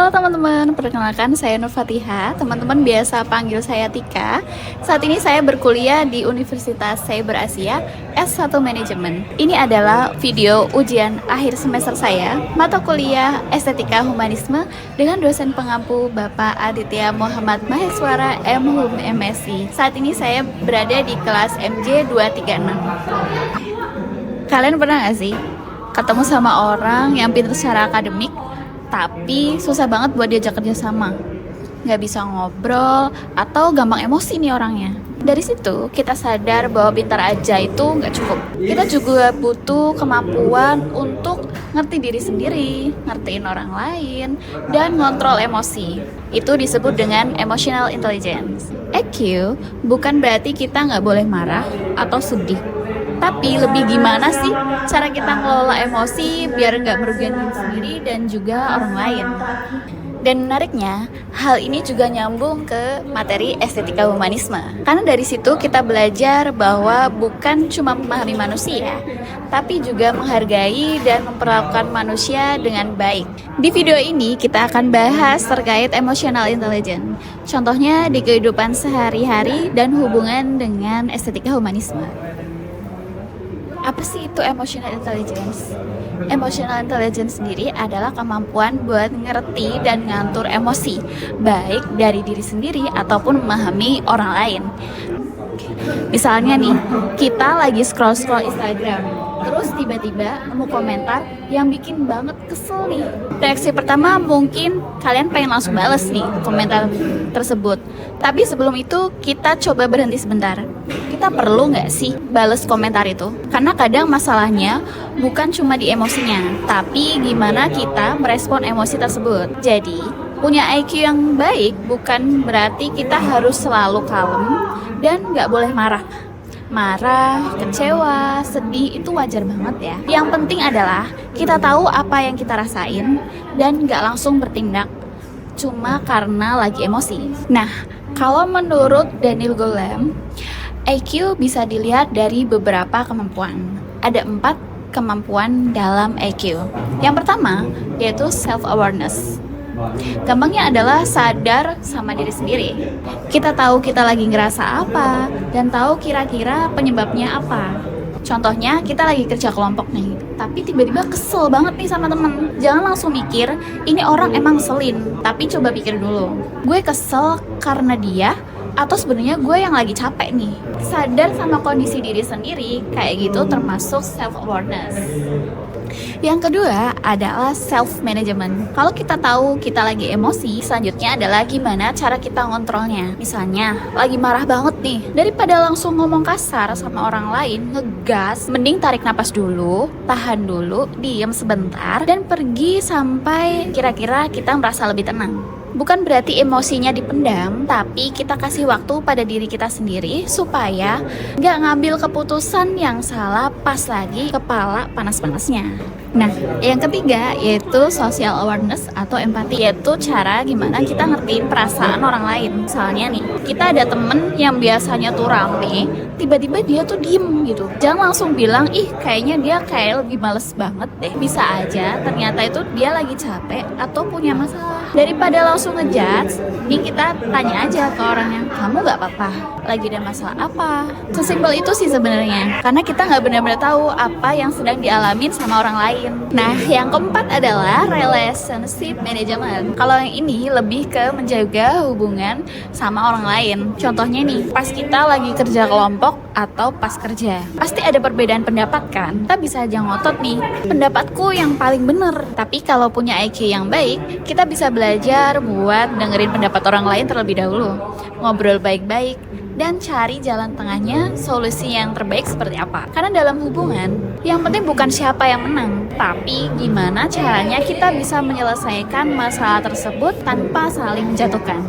Halo teman-teman, perkenalkan saya Nur Fatihah. Teman-teman biasa panggil saya Tika. Saat ini saya berkuliah di Universitas Cyber Asia S1 Manajemen. Ini adalah video ujian akhir semester saya, mata kuliah Estetika Humanisme dengan dosen pengampu Bapak Aditya Muhammad Maheswara MHum MSc. Saat ini saya berada di kelas MJ 236. Kalian pernah gak sih ketemu sama orang yang pintar secara akademik tapi susah banget buat diajak kerja sama, nggak bisa ngobrol atau gampang emosi nih orangnya? Dari situ kita sadar bahwa pintar aja itu nggak cukup. Kita juga butuh kemampuan untuk ngerti diri sendiri, ngertiin orang lain, dan ngontrol emosi. Itu disebut dengan emotional intelligence. EQ bukan berarti kita nggak boleh marah atau sedih, tapi lebih gimana sih cara kita ngelola emosi biar nggak merugikan diri sendiri dan juga orang lain. Dan menariknya, hal ini juga nyambung ke materi estetika humanisme. Karena dari situ kita belajar bahwa bukan cuma memahami manusia, tapi juga menghargai dan memperlakukan manusia dengan baik. Di video ini kita akan bahas terkait emotional intelligence. Contohnya di kehidupan sehari-hari dan hubungan dengan estetika humanisme. Apa sih itu emotional intelligence? Emotional intelligence sendiri adalah kemampuan buat ngerti dan ngatur emosi, baik dari diri sendiri ataupun memahami orang lain. Misalnya nih, kita lagi scroll-scroll Instagram, terus tiba-tiba nemu komentar yang bikin banget kesel nih. Reaksi pertama mungkin kalian pengen langsung bales nih komentar tersebut. Tapi sebelum itu kita coba berhenti sebentar. Kita perlu nggak sih bales komentar itu? Karena kadang masalahnya bukan cuma di emosinya, tapi gimana kita merespon emosi tersebut. Jadi punya IQ yang baik bukan berarti kita harus selalu kalem dan nggak boleh marah. Marah, kecewa, sedih itu wajar banget ya. Yang penting adalah kita tahu apa yang kita rasain dan nggak langsung bertindak cuma karena lagi emosi. Nah, kalau menurut Daniel Goleman, IQ bisa dilihat dari beberapa kemampuan. Ada 4 kemampuan dalam IQ. Yang pertama yaitu self-awareness. Gampangnya adalah sadar sama diri sendiri. Kita tahu kita lagi ngerasa apa dan tahu kira-kira penyebabnya apa. Contohnya kita lagi kerja kelompok nih, tapi tiba-tiba kesel banget nih sama temen. Jangan langsung mikir ini orang emang ngeselin, tapi coba pikir dulu, gue kesel karena dia atau sebenarnya gue yang lagi capek nih. Sadar sama kondisi diri sendiri, kayak gitu termasuk self-awareness. Yang kedua adalah self-management. Kalau kita tahu kita lagi emosi, selanjutnya adalah gimana cara kita ngontrolnya. Misalnya, lagi marah banget nih, daripada langsung ngomong kasar sama orang lain, ngegas, mending tarik napas dulu, tahan dulu, diem sebentar, dan pergi sampai kira-kira kita merasa lebih tenang. Bukan berarti emosinya dipendam, tapi kita kasih waktu pada diri kita sendiri supaya nggak ngambil keputusan yang salah pas lagi kepala panas-panasnya. Nah, yang ketiga yaitu social awareness atau empati, yaitu cara gimana kita ngertiin perasaan orang lain. Misalnya nih, kita ada temen yang biasanya tuh rame, tiba-tiba dia tuh diem gitu. Jangan langsung bilang, ih kayaknya dia kayak lebih males banget deh. Bisa aja ternyata itu dia lagi capek atau punya masalah. Daripada langsung ngejudge, nih kita tanya aja ke orangnya, kamu gak apa-apa? Lagi ada masalah apa? Sesimpel itu sih sebenarnya. Karena kita gak benar-benar tahu apa yang sedang dialamin sama orang lain. Nah, yang keempat adalah relationship management. Kalau yang ini lebih ke menjaga hubungan sama orang lain. Contohnya nih, pas kita lagi kerja kelompok atau pas kerja, pasti ada perbedaan pendapat kan? Kita bisa aja ngotot nih, pendapatku yang paling bener. Tapi kalau punya IQ yang baik, kita bisa belajar buat dengerin pendapat orang lain terlebih dahulu, ngobrol baik-baik, dan cari jalan tengahnya, solusi yang terbaik seperti apa. Karena dalam hubungan, yang penting bukan siapa yang menang, tapi gimana caranya kita bisa menyelesaikan masalah tersebut tanpa saling menjatuhkan.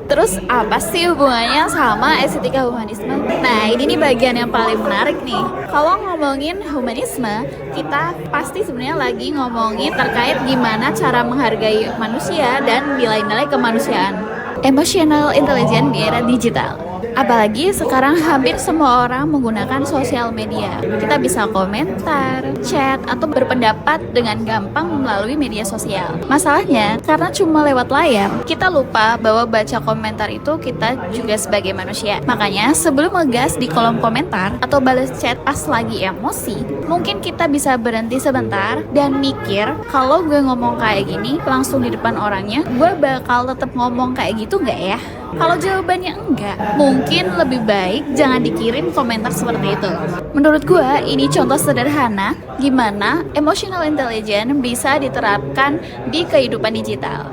Terus apa sih hubungannya sama estetika humanisme? Nah, ini nih bagian yang paling menarik nih. Kalau ngomongin humanisme, kita pasti sebenarnya lagi ngomongin terkait gimana cara menghargai manusia dan nilai-nilai kemanusiaan. Emotional intelligence di era digital. Apalagi sekarang hampir semua orang menggunakan sosial media. Kita bisa komentar, chat, atau berpendapat dengan gampang melalui media sosial. Masalahnya, karena cuma lewat layar, kita lupa bahwa baca komentar itu kita juga sebagai manusia. Makanya, sebelum ngegas di kolom komentar atau balas chat pas lagi emosi, mungkin kita bisa berhenti sebentar dan mikir, kalau gue ngomong kayak gini langsung di depan orangnya, gue bakal tetap ngomong kayak gitu nggak ya? Kalau jawabannya enggak, mungkin lebih baik jangan dikirim komentar seperti itu. Menurut gue, ini contoh sederhana gimana emotional intelligence bisa diterapkan di kehidupan digital.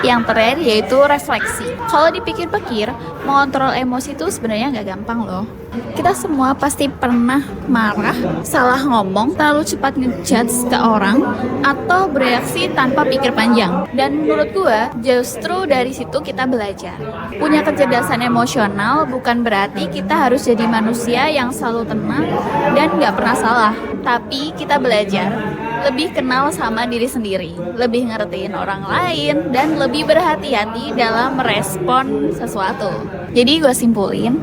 Yang terakhir yaitu refleksi. Kalau dipikir-pikir, mengontrol emosi itu sebenarnya nggak gampang loh. Kita semua pasti pernah marah, salah ngomong, terlalu cepat ngejudge ke orang, atau bereaksi tanpa pikir panjang. Dan menurut gua, justru dari situ kita belajar. Punya kecerdasan emosional bukan berarti kita harus jadi manusia yang selalu tenang dan gak pernah salah. Tapi kita belajar lebih kenal sama diri sendiri, lebih ngertiin orang lain, dan lebih berhati-hati dalam merespon sesuatu. Jadi gue simpulin,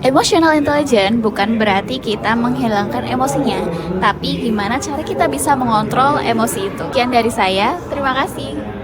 emotional intelligence bukan berarti kita menghilangkan emosinya, tapi gimana cara kita bisa mengontrol emosi itu. Sekian dari saya, terima kasih.